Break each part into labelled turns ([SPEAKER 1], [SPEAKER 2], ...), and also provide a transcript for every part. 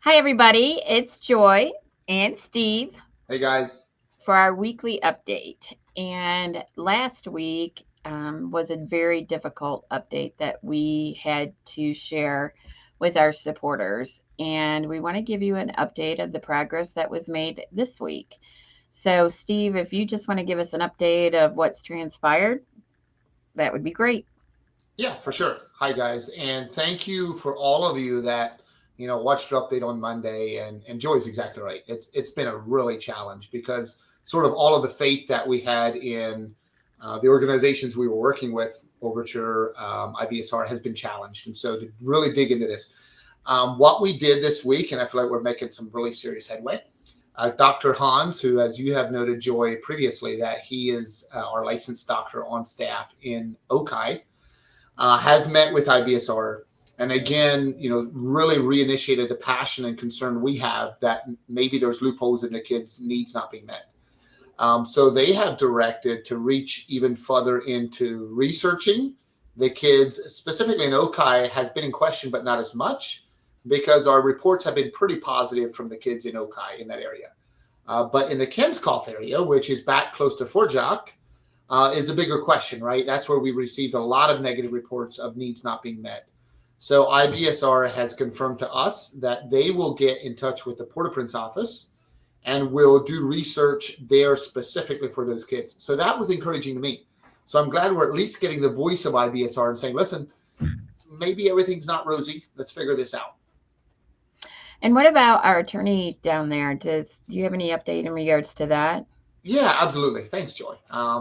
[SPEAKER 1] Hi, everybody. It's Joy and Steve
[SPEAKER 2] Hey guys.
[SPEAKER 1] for our weekly update. And last week was a very difficult update that we had to share with our supporters. And we want to give you an update of the progress that was made this week. So, Steve, if you just want to give us an update of what's transpired, that would be great.
[SPEAKER 2] Yeah, for sure. Hi guys, and thank you for all of you that watched the update on Monday. And Joy's exactly right. It's been a really challenge because sort of all of the faith that we had in the organizations we were working with, Overture, IBSR, has been challenged. And so to really dig into this, what we did this week, and I feel like we're making some really serious headway. Dr. Hans, who, as you have noted, Joy, previously, that he is our licensed doctor on staff in Okai, has met with IBSR and again, really reinitiated the passion and concern we have that maybe there's loopholes in the kids' needs not being met. So they have directed to reach even further into researching the kids, specifically in Okai, has been in question, but not as much because our reports have been pretty positive from the kids in Okai in that area. But in the Kenscoff area, which is back close to Fort Jock, is a bigger question, right? That's where we received a lot of negative reports of needs not being met. So IBSR has confirmed to us that they will get in touch with the Port-au-Prince office and will do research there specifically for those kids. So that was encouraging to me. So I'm glad we're at least getting the voice of IBSR and saying, listen, maybe everything's not rosy. Let's figure this out.
[SPEAKER 1] And what about our attorney down there? Do you have any update in regards to that?
[SPEAKER 2] Yeah, absolutely. Thanks, Joy.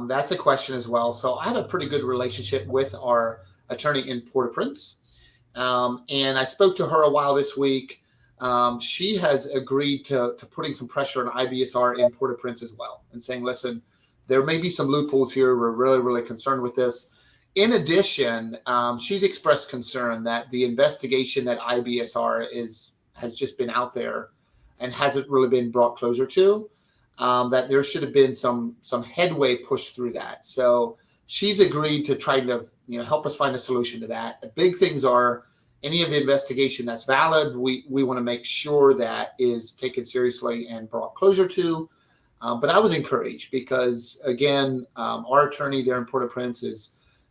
[SPEAKER 2] That's a question as well. So I have a pretty good relationship with our attorney in Port-au-Prince. And I spoke to her a while this week. She has agreed to putting some pressure on IBSR in Port-au-Prince as well and saying, listen, there may be some loopholes here. We're really, really concerned with this. In addition, she's expressed concern that the investigation that IBSR has just been out there and hasn't really been brought closure to. That there should have been some headway pushed through that. So she's agreed to try to help us find a solution to that. The big things are any of the investigation that's valid. We want to make sure that is taken seriously and brought closure to. But I was encouraged because again, our attorney there in Port-au-Prince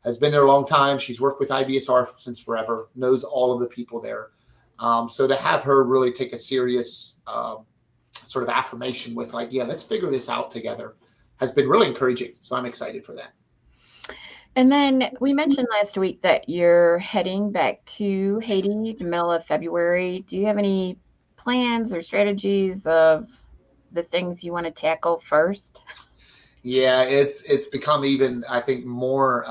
[SPEAKER 2] has been there a long time. She's worked with IBSR since forever, knows all of the people there. So to have her really take a serious sort of affirmation with like, yeah, let's figure this out together, has been really encouraging. So I'm excited for that.
[SPEAKER 1] And then we mentioned last week that you're heading back to Haiti the middle of February. Do you have any plans or strategies of the things you want to tackle first?
[SPEAKER 2] Yeah, it's become even, I think, more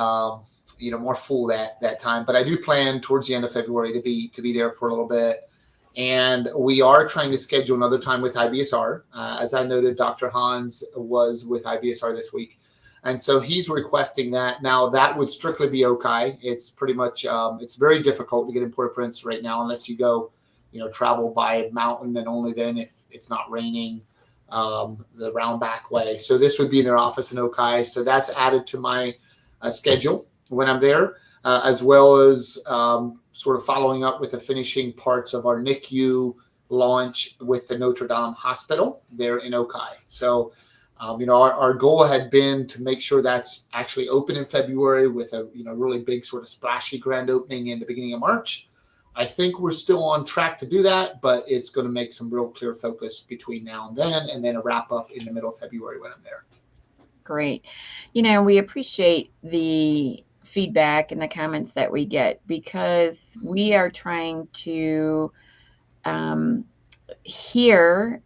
[SPEAKER 2] more full that time. But I do plan towards the end of February to be there for a little bit. And we are trying to schedule another time with IBSR. As I noted, Dr. Hans was with IBSR this week. And so he's requesting that. Now, that would strictly be Okai. It's pretty much, it's very difficult to get in Port-au-Prince right now unless you go, travel by mountain and only then if it's not raining, the round back way. So this would be in their office in Okai. So that's added to my schedule when I'm there, as well as sort of following up with the finishing parts of our NICU launch with the Notre Dame Hospital there in Okai. So, our goal had been to make sure that's actually open in February with a really big sort of splashy grand opening in the beginning of March. I think we're still on track to do that, but it's going to make some real clear focus between now and then a wrap up in the middle of February when I'm there.
[SPEAKER 1] Great. We appreciate the feedback and the comments that we get because we are trying to um, hear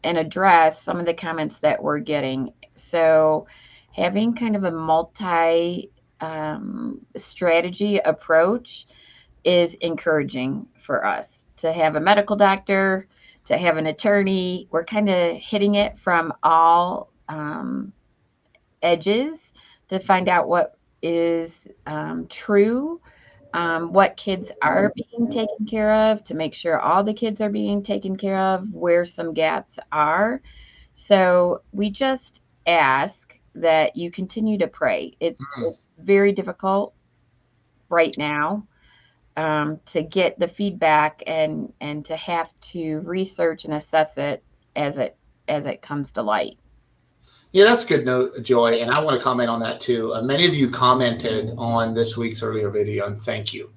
[SPEAKER 1] and address some of the comments that we're getting. So, having kind of a multi strategy approach is encouraging for us to have a medical doctor, to have an attorney. We're kind of hitting it from all edges to find out what is true, what kids are being taken care of, to make sure all the kids are being taken care of, where some gaps are. So we just ask that you continue to pray. It's very difficult right now. to get the feedback and to have to research and assess it as it as it comes to light.
[SPEAKER 2] Yeah, that's good note, Joy. And I want to comment on that too. Many of you commented on this week's earlier video, and thank you.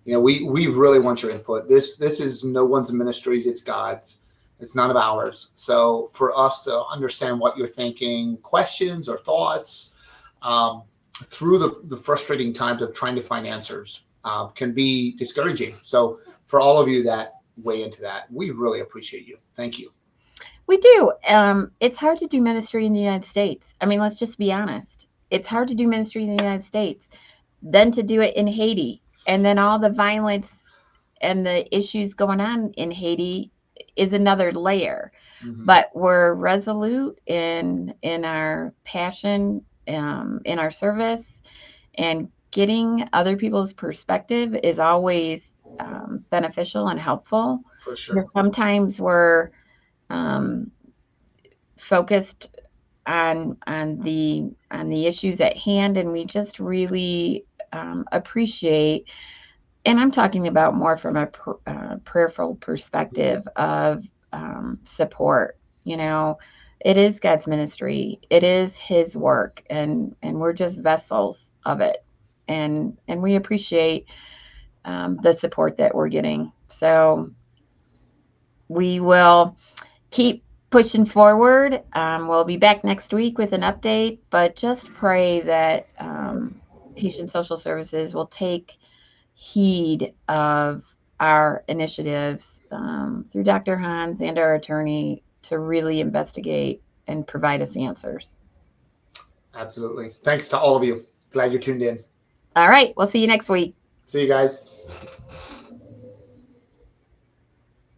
[SPEAKER 2] We really want your input. This is no one's ministries; it's God's. It's none of ours. So for us to understand what you're thinking, questions or thoughts, um, through the frustrating times of trying to find answers, can be discouraging. So for all of you that weigh into that, we really appreciate you. Thank you.
[SPEAKER 1] We do. It's hard to do ministry in the United States. I mean, let's just be honest. It's hard to do ministry in the United States, then to do it in Haiti, and then all the violence and the issues going on in Haiti is another layer.
[SPEAKER 2] Mm-hmm.
[SPEAKER 1] But we're resolute in our passion, in our service, and getting other people's perspective is always beneficial and helpful.
[SPEAKER 2] For
[SPEAKER 1] You know,
[SPEAKER 2] sure.
[SPEAKER 1] sometimes we're um, focused on the issues at hand, and we just really appreciate. And I'm talking about more from a prayerful perspective of support. You know, it is God's ministry. It is His work, and we're just vessels of it. And we appreciate the support that we're getting. So we will keep pushing forward. We'll be back next week with an update, but just pray that Haitian Social Services will take heed of our initiatives through Dr. Hans and our attorney to really investigate and provide us answers.
[SPEAKER 2] Absolutely. Thanks to all of you. Glad you tuned in.
[SPEAKER 1] All right, we'll see you next week.
[SPEAKER 2] See you guys.